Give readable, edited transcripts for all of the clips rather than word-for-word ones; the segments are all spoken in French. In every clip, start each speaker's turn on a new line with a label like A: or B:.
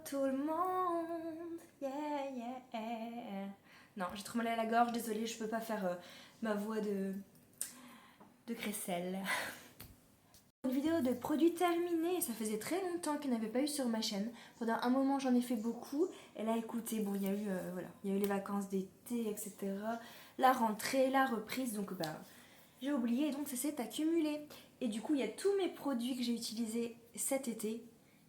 A: tout le monde. Yeah, yeah. Non, j'ai trop mal à la gorge, désolée, je peux pas faire ma voix de crécelle. Une vidéo de produits terminés, ça faisait très longtemps qu'il n'y avait pas eu sur ma chaîne. Pendant un moment j'en ai fait beaucoup, et là écoutez, bon il y a eu, voilà, il y a eu les vacances d'été, etc. La rentrée, la reprise, donc j'ai oublié, et donc ça s'est accumulé. Et du coup il y a tous mes produits que j'ai utilisés cet été,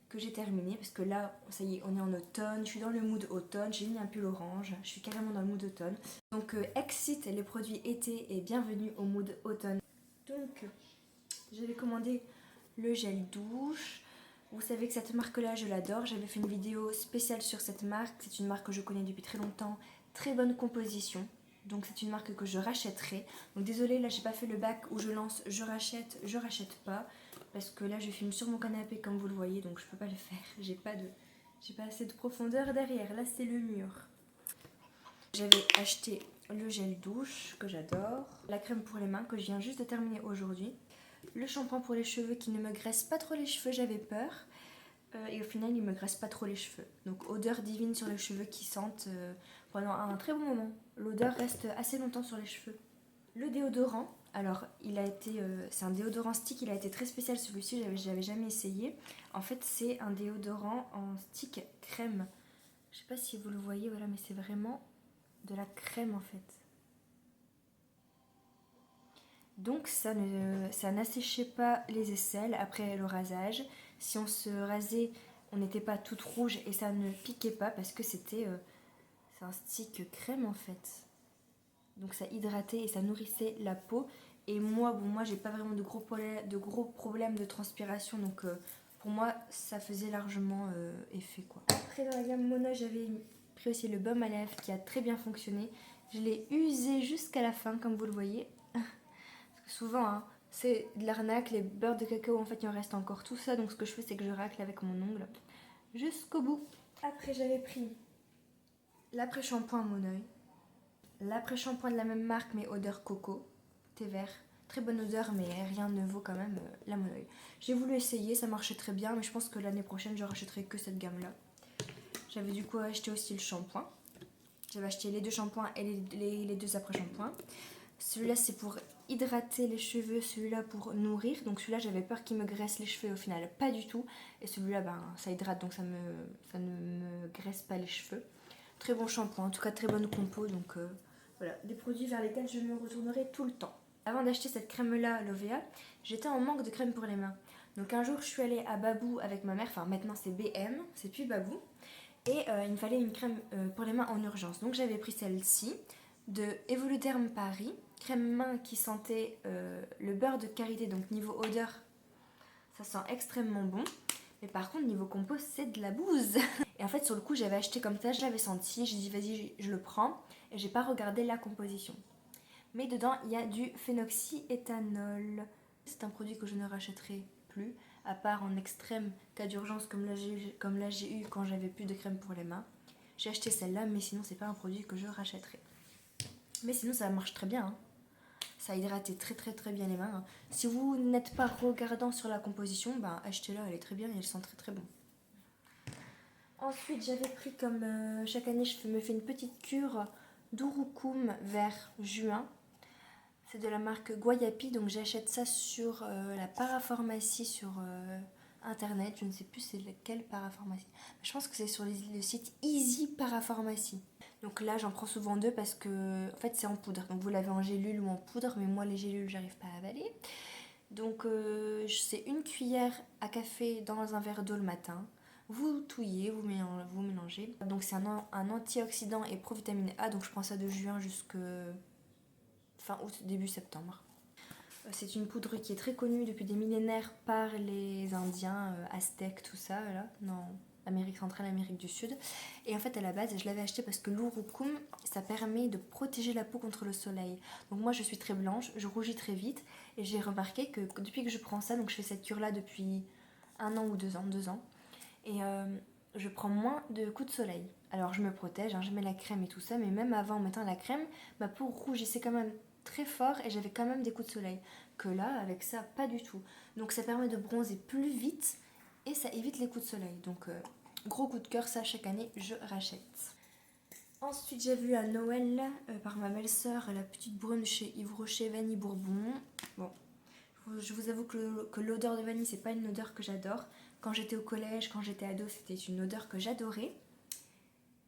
A: que j'ai terminé, parce que là, ça y est, on est en automne, je suis dans le mood automne, j'ai mis un pull orange, je suis carrément dans le mood automne. Donc exit les produits été et bienvenue au mood automne. Donc j'avais commandé le gel douche. Vous savez que cette marque-là, je l'adore. J'avais fait une vidéo spéciale sur cette marque. C'est une marque que je connais depuis très longtemps. Très bonne composition. Donc c'est une marque que je rachèterai. Donc désolée, là j'ai pas fait le bac où je lance je rachète pas. Parce que là je filme sur mon canapé comme vous le voyez. Donc je peux pas le faire. J'ai pas assez de profondeur derrière. Là c'est le mur. J'avais acheté le gel douche que j'adore. La crème pour les mains que je viens juste de terminer aujourd'hui. Le shampoing pour les cheveux qui ne me graisse pas trop les cheveux, j'avais peur. Et au final, il ne me graisse pas trop les cheveux. Donc odeur divine sur les cheveux qui sentent pendant un très bon moment. L'odeur reste assez longtemps sur les cheveux. Le déodorant, alors il a été, c'est un déodorant stick, il a été très spécial celui-ci, j'avais jamais essayé. En fait, c'est un déodorant en stick crème. Je sais pas si vous le voyez, voilà, mais c'est vraiment de la crème en fait. Donc ça n'asséchait pas les aisselles après le rasage. Si on se rasait, on n'était pas toute rouge et ça ne piquait pas parce que c'est un stick crème en fait. Donc ça hydratait et ça nourrissait la peau. Et moi, bon, moi j'ai pas vraiment de gros problèmes de transpiration, donc pour moi ça faisait largement effet quoi. Après dans la gamme Mona, j'avais pris aussi le baume à lèvres qui a très bien fonctionné. Je l'ai usé jusqu'à la fin comme vous le voyez. Souvent, hein, c'est de l'arnaque, les beurres de cacao, en fait, il en reste encore tout ça. Donc, ce que je fais, c'est que je racle avec mon ongle jusqu'au bout. Après, j'avais pris l'après-shampoing Monoi. L'après-shampoing de la même marque, mais odeur coco, thé vert. Très bonne odeur, mais rien ne vaut quand même la Monoi. J'ai voulu essayer, ça marchait très bien, mais je pense que l'année prochaine, je rachèterai que cette gamme-là. J'avais du coup acheté aussi le shampoing. J'avais acheté les deux shampoings et les deux après-shampoings. Celui-là, c'est pour hydrater les cheveux, celui-là pour nourrir. Donc celui-là, j'avais peur qu'il me graisse les cheveux, au final, pas du tout. Et celui-là, ben, ça hydrate, donc ça ne me graisse pas les cheveux. Très bon shampoing, en tout cas très bonne compo. Donc voilà, des produits vers lesquels je me retournerai tout le temps. Avant d'acheter cette crème-là, l'Ovea, j'étais en manque de crème pour les mains. Donc un jour, je suis allée à Babou avec ma mère. Enfin, maintenant, c'est BM, c'est plus Babou. Et il me fallait une crème pour les mains en urgence. Donc j'avais pris celle-ci de Evoluderm Paris. Crème main qui sentait le beurre de karité. Donc niveau odeur, ça sent extrêmement bon. Mais par contre, niveau compo, c'est de la bouse. Et en fait, sur le coup, j'avais acheté comme ça, je l'avais senti. J'ai dit, vas-y, je le prends. Et j'ai pas regardé la composition. Mais dedans, il y a du phénoxyéthanol. C'est un produit que je ne rachèterai plus, à part en extrême cas d'urgence comme là j'ai eu quand j'avais plus de crème pour les mains. J'ai acheté celle-là, mais sinon c'est pas un produit que je rachèterai. Mais sinon ça marche très bien, hein. Ça hydrate très très très bien les mains, hein. Si vous n'êtes pas regardant sur la composition, ben achetez-la, elle est très bien et elle sent très très bon. Ensuite j'avais pris comme chaque année je me fais une petite cure d'urucum vers juin. C'est de la marque Guayapi, donc j'achète ça sur la parapharmacie sur internet. Je ne sais plus c'est laquelle parapharmacie. Je pense que c'est sur le site Easy Parapharmacie. Donc là j'en prends souvent deux parce que en fait c'est en poudre. Donc vous l'avez en gélule ou en poudre, mais moi les gélules j'arrive pas à avaler. Donc c'est une cuillère à café dans un verre d'eau le matin. Vous touillez, vous mélangez. Donc c'est un antioxydant et provitamine A, donc je prends ça de juin jusqu'à fin août, début septembre. C'est une poudre qui est très connue depuis des millénaires par les Indiens, Aztèques, tout ça, là, dans Amérique centrale, Amérique du Sud. Et en fait, à la base, je l'avais acheté parce que l'urucum, ça permet de protéger la peau contre le soleil. Donc moi, je suis très blanche, je rougis très vite. Et j'ai remarqué que depuis que je prends ça, donc je fais cette cure-là depuis 1 an ou 2 ans, 2 ans. Et je prends moins de coups de soleil. Alors je me protège, hein, je mets la crème et tout ça, mais même avant en mettant la crème, ma peau rougissait quand même très fort et j'avais quand même des coups de soleil. Que là, avec ça, pas du tout. Donc ça permet de bronzer plus vite et ça évite les coups de soleil. Donc Gros coup de cœur, ça chaque année je rachète. Ensuite j'ai vu à Noël par ma belle-sœur la petite brune chez Yves Rocher Vanille Bourbon. Bon, je vous avoue que l'odeur de vanille c'est pas une odeur que j'adore. Quand j'étais au collège, quand j'étais ado, c'était une odeur que j'adorais.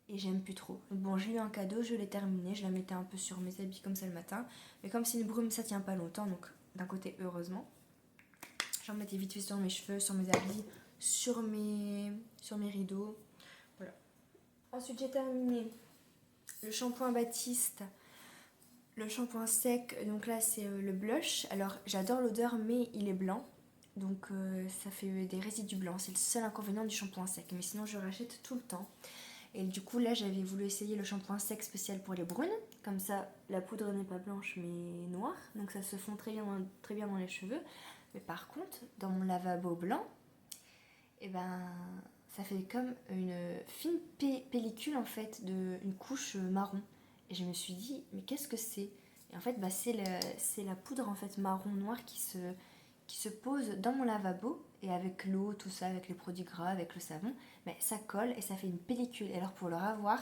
A: Et j'aime plus trop. Bon, j'ai eu un cadeau, je l'ai terminé, je la mettais un peu sur mes habits comme ça le matin. Mais comme c'est une brume, ça tient pas longtemps, donc d'un côté heureusement. J'en mettais vite fait sur mes cheveux, sur mes habits, sur mes rideaux. Voilà. Ensuite j'ai terminé le shampoing Baptiste, le shampoing sec. Donc là c'est le blush. Alors j'adore l'odeur mais il est blanc. Donc ça fait des résidus blancs. C'est le seul inconvénient du shampoing sec. Mais sinon je rachète tout le temps. Et du coup là j'avais voulu essayer le shampoing sec spécial pour les brunes. Comme ça la poudre n'est pas blanche mais noire. Donc ça se fond très bien dans les cheveux. Mais par contre dans mon lavabo blanc, et ben ça fait comme une fine pellicule en fait, une couche marron. Et je me suis dit mais qu'est-ce que c'est? Et en fait bah, c'est la poudre en fait marron noir qui se pose dans mon lavabo, et avec l'eau, tout ça, avec les produits gras, avec le savon, mais ça colle et ça fait une pellicule. Et alors pour le ravoir,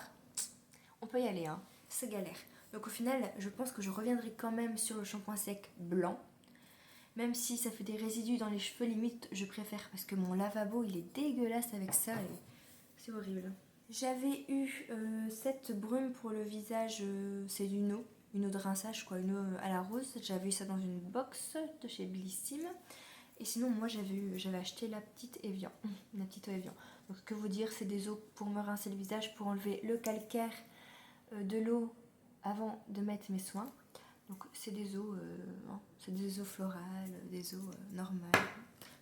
A: on peut y aller, hein, c'est galère. Donc au final, je pense que je reviendrai quand même sur le shampoing sec blanc, même si ça fait des résidus dans les cheveux, limite je préfère, parce que mon lavabo il est dégueulasse avec ça et c'est horrible. J'avais eu cette brume pour le visage, c'est une eau de rinçage quoi, une eau à la rose. J'avais eu ça dans une box de chez Bellissime. Et sinon moi j'avais acheté la petite Evian, la petite eau Evian. Donc que vous dire, c'est des eaux pour me rincer le visage, pour enlever le calcaire de l'eau avant de mettre mes soins. Donc c'est des eaux, c'est des eaux florales, des eaux normales.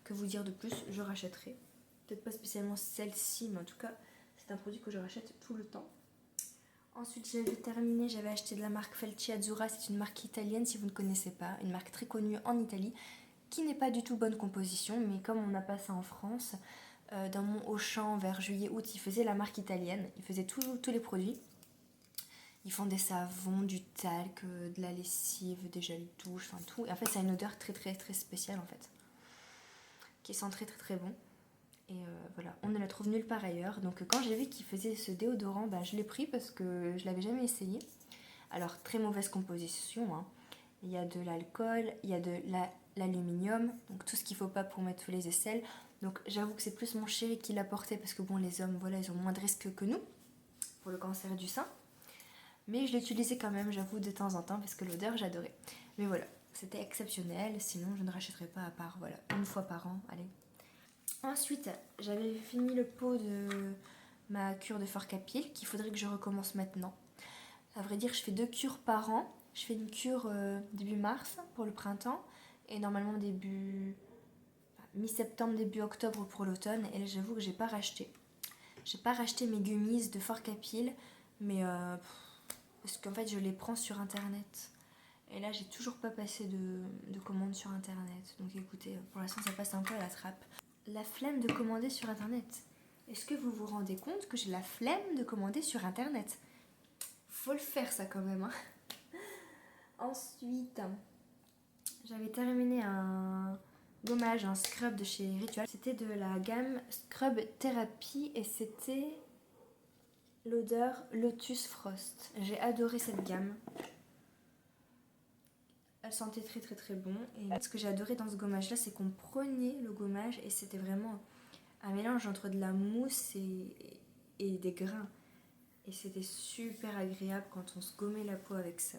A: Que vous dire de plus, je rachèterai. Peut-être pas spécialement celle-ci, mais en tout cas c'est un produit que je rachète tout le temps. Ensuite j'avais terminé, j'avais acheté de la marque Felci Azzurra, c'est une marque italienne si vous ne connaissez pas, une marque très connue en Italie, qui n'est pas du tout bonne composition, mais comme on n'a pas ça en France, dans mon Auchan vers juillet-août, ils faisaient la marque italienne, ils faisaient tous les produits. Ils font des savons, du talc, de la lessive, des gels douche, enfin tout. Et en fait, ça a une odeur très très très spéciale en fait, qui sent très très très bon. Et voilà, on ne la trouve nulle part ailleurs. Donc quand j'ai vu qu'ils faisaient ce déodorant, bah, je l'ai pris parce que je l'avais jamais essayé. Alors très mauvaise composition, hein. Il y a de l'alcool, il y a de l'aluminium, donc tout ce qu'il ne faut pas pour mettre tous les aisselles. Donc j'avoue que c'est plus mon chéri qui l'a porté parce que bon, les hommes, voilà, ils ont moins de risques que nous pour le cancer du sein. Mais je l'utilisais quand même, j'avoue, de temps en temps parce que l'odeur, j'adorais. Mais voilà, c'était exceptionnel, sinon je ne rachèterais pas à part, voilà, une fois par an, allez. Ensuite, j'avais fini le pot de ma cure de Forcapil qu'il faudrait que je recommence maintenant. À vrai dire, je fais 2 cures par an. Je fais une cure début mars pour le printemps et normalement mi-septembre, début octobre pour l'automne. Et là, j'avoue que j'ai pas racheté. J'ai pas racheté mes gummies de Forcapil, mais parce qu'en fait, je les prends sur internet. Et là, j'ai toujours pas passé de commande sur internet. Donc écoutez, pour l'instant, ça passe un peu à la trappe. La flemme de commander sur internet. Est-ce que vous vous rendez compte que j'ai la flemme de commander sur internet? Faut le faire ça quand même, hein. Ensuite, j'avais terminé un gommage, un scrub de chez Ritual. C'était de la gamme Scrub Therapy et c'était l'odeur Lotus Frost. J'ai adoré cette gamme. Elle sentait très très très bon. Et ce que j'ai adoré dans ce gommage là, c'est qu'on prenait le gommage et c'était vraiment un mélange entre de la mousse et des grains. Et c'était super agréable quand on se gommait la peau avec ça.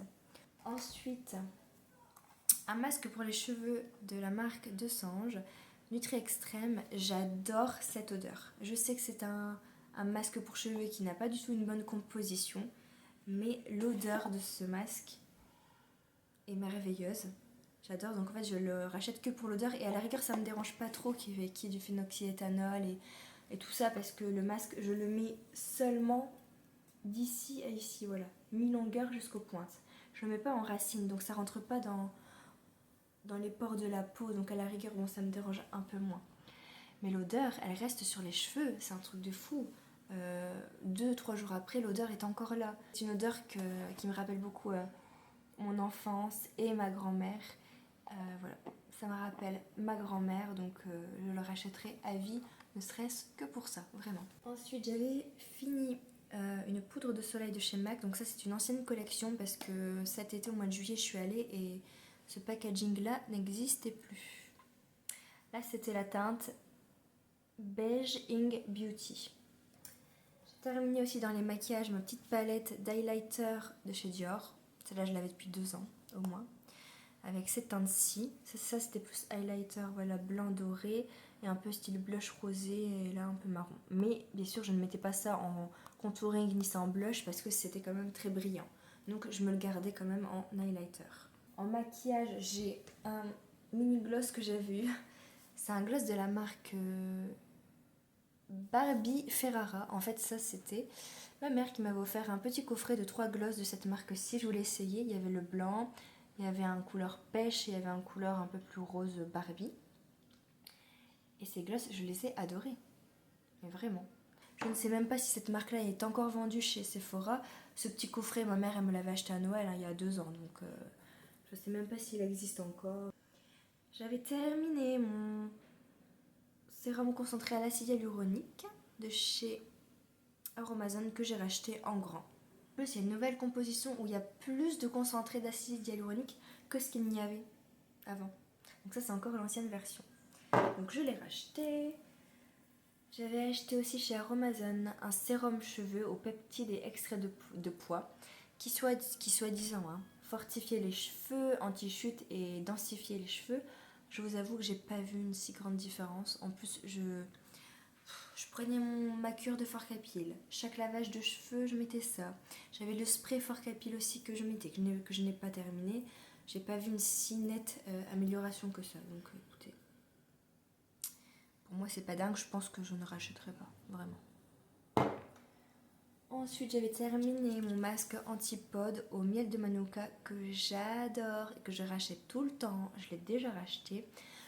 A: Ensuite, un masque pour les cheveux de la marque De Sange, Nutri Extrême. J'adore cette odeur. Je sais que c'est un masque pour cheveux qui n'a pas du tout une bonne composition, mais l'odeur de ce masque est merveilleuse. J'adore, donc en fait je le rachète que pour l'odeur et à la rigueur ça me dérange pas trop qu'il y ait du phénoxyéthanol et tout ça parce que le masque je le mets seulement d'ici à ici, voilà, mi-longueur jusqu'aux pointes. Je le mets pas en racine, donc ça rentre pas dans les pores de la peau, donc à la rigueur, bon, ça me dérange un peu moins. Mais l'odeur, elle reste sur les cheveux, c'est un truc de fou. 2-3 jours après, l'odeur est encore là. C'est une odeur qui me rappelle beaucoup mon enfance et ma grand-mère. Voilà, ça me rappelle ma grand-mère, donc je le rachèterai à vie ne serait-ce que pour ça, vraiment. Ensuite, j'avais fini une poudre de soleil de chez MAC. Donc ça, c'est une ancienne collection parce que cet été, au mois de juillet, je suis allée et ce packaging-là n'existait plus. Là, c'était la teinte Beige Ink Beauty. J'ai terminé aussi dans les maquillages ma petite palette d'highlighter de chez Dior. Celle-là, je l'avais depuis 2 ans au moins. Avec cette teinte-ci. Ça, c'était plus highlighter, voilà, blanc doré et un peu style blush rosé et là un peu marron. Mais bien sûr, je ne mettais pas ça en contouring ni ça en blush parce que c'était quand même très brillant. Donc je me le gardais quand même en highlighter. En maquillage, j'ai un mini gloss que j'avais eu. C'est un gloss de la marque Barbie Ferrara. En fait, ça c'était ma mère qui m'avait offert un petit coffret de 3 glosses de cette marque-ci. Je voulais essayer. Il y avait le blanc, il y avait un couleur pêche et il y avait un couleur un peu plus rose Barbie. Et ces glosses, je les ai adorées. Mais vraiment. Je ne sais même pas si cette marque-là est encore vendue chez Sephora. Ce petit coffret, ma mère, elle me l'avait acheté à Noël il y a 2 ans. Donc je ne sais même pas s'il existe encore. J'avais terminé mon sérum concentré à l'acide hyaluronique de chez Aromazone que j'ai racheté en grand. En plus, il y a une nouvelle composition où il y a plus de concentré d'acide hyaluronique que ce qu'il n'y avait avant. Donc ça, c'est encore l'ancienne version. Donc je l'ai racheté. J'avais acheté aussi chez Aromazone un sérum cheveux aux peptides et extraits de pois qui soi-disant fortifiait les cheveux, anti-chute et densifiait les cheveux. Je vous avoue que j'ai pas vu une si grande différence. En plus, je prenais ma cure de Forte Capille. Chaque lavage de cheveux, je mettais ça. J'avais le spray Forte Capille aussi que je mettais, que je n'ai pas terminé. J'ai pas vu une si nette amélioration que ça. Donc écoutez, pour moi c'est pas dingue, je pense que je ne rachèterai pas, vraiment. Ensuite, j'avais terminé mon masque antipode au miel de Manuka que j'adore et que je rachète tout le temps. Je l'ai déjà racheté.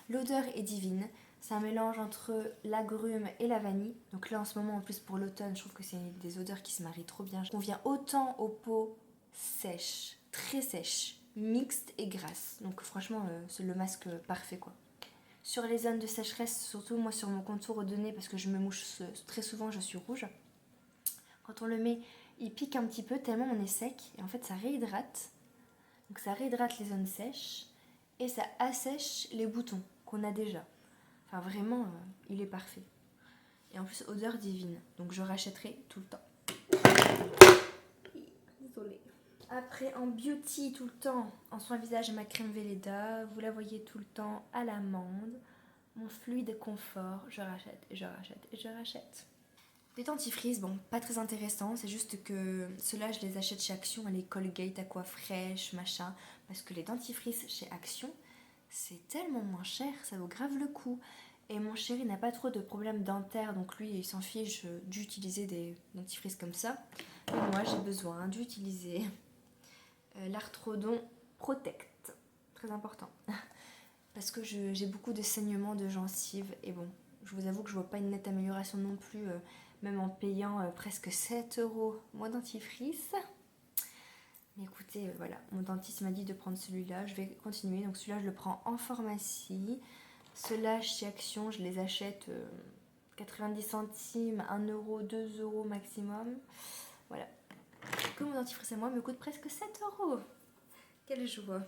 A: L'odeur est divine. C'est un mélange entre l'agrume et la vanille. Donc là, en ce moment, en plus pour l'automne, je trouve que c'est des odeurs qui se marient trop bien. Ça convient autant aux peaux sèches, très sèches, mixtes et grasses. Donc franchement, c'est le masque parfait, quoi. Sur les zones de sécheresse, surtout moi sur mon contour de nez, parce que je me mouche très souvent, je suis rouge. Quand on le met, il pique un petit peu tellement on est sec. Et en fait, ça réhydrate. Donc ça réhydrate les zones sèches. Et ça assèche les boutons qu'on a déjà. Enfin vraiment, il est parfait. Et en plus, odeur divine. Donc je rachèterai tout le temps. Désolée. Après, en beauty tout le temps, en soin visage, ma crème Velleda. Vous la voyez tout le temps à l'amande. Mon fluide confort, je rachète et je rachète et je rachète. Les dentifrices, bon, pas très intéressant, c'est juste que ceux-là, je les achète chez Action, les Colgate, Aquafresh, machin, parce que les dentifrices chez Action, c'est tellement moins cher, ça vaut grave le coup. Et mon chéri n'a pas trop de problèmes dentaires, donc lui, il s'en fiche d'utiliser des dentifrices comme ça. Mais moi, j'ai besoin d'utiliser l'Arthrodon Protect, très important, parce que j'ai beaucoup de saignements de gencives, et bon, je vous avoue que je vois pas une nette amélioration non plus, même en payant presque 7 € mon dentifrice. Mais écoutez, voilà, mon dentiste m'a dit de prendre celui-là, je vais continuer. Donc celui-là, je le prends en pharmacie. Ceux-là, chez Action, je les achète 90 centimes, 1 €, 2 € maximum. Voilà. Que mon dentifrice à moi me coûte presque 7 €. Quelle joie.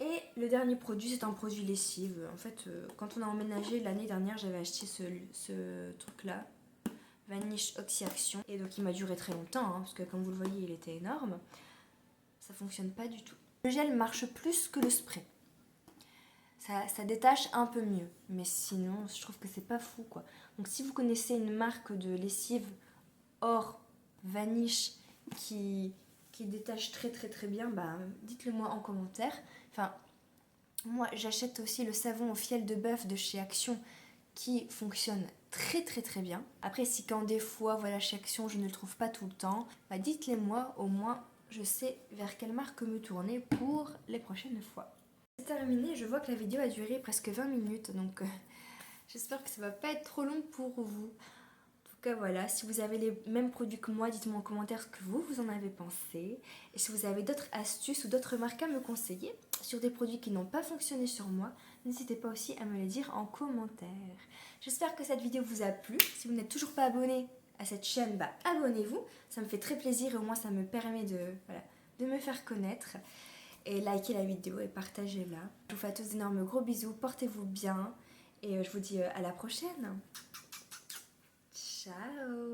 A: Et le dernier produit, c'est un produit lessive. En fait, quand on a emménagé l'année dernière, j'avais acheté ce truc-là. Vanish Oxy Action. Et donc il m'a duré très longtemps, parce que comme vous le voyez, il était énorme. Ça fonctionne pas du tout. Le gel marche plus que le spray. Ça détache un peu mieux. Mais sinon, je trouve que c'est pas fou, quoi. Donc si vous connaissez une marque de lessive hors Vanish qui détache très très très bien, bah, dites-le moi en commentaire. Enfin, moi j'achète aussi le savon au fiel de bœuf de chez Action qui fonctionne très très très bien. Après, si quand des fois, voilà, chez Action, je ne le trouve pas tout le temps, bah dites-les moi, au moins je sais vers quelle marque me tourner pour les prochaines fois. C'est terminé, je vois que la vidéo a duré presque 20 minutes, donc j'espère que ça va pas être trop long pour vous. En tout cas, voilà, si vous avez les mêmes produits que moi, dites-moi en commentaire ce que vous en avez pensé. Et si vous avez d'autres astuces ou d'autres marques à me conseiller sur des produits qui n'ont pas fonctionné sur moi, n'hésitez pas aussi à me le dire en commentaire. J'espère que cette vidéo vous a plu. Si vous n'êtes toujours pas abonné à cette chaîne, bah abonnez-vous. Ça me fait très plaisir et au moins ça me permet de me faire connaître. Et likez la vidéo et partagez-la. Je vous fais à tous d'énormes gros bisous, portez-vous bien et je vous dis à la prochaine. Ciao.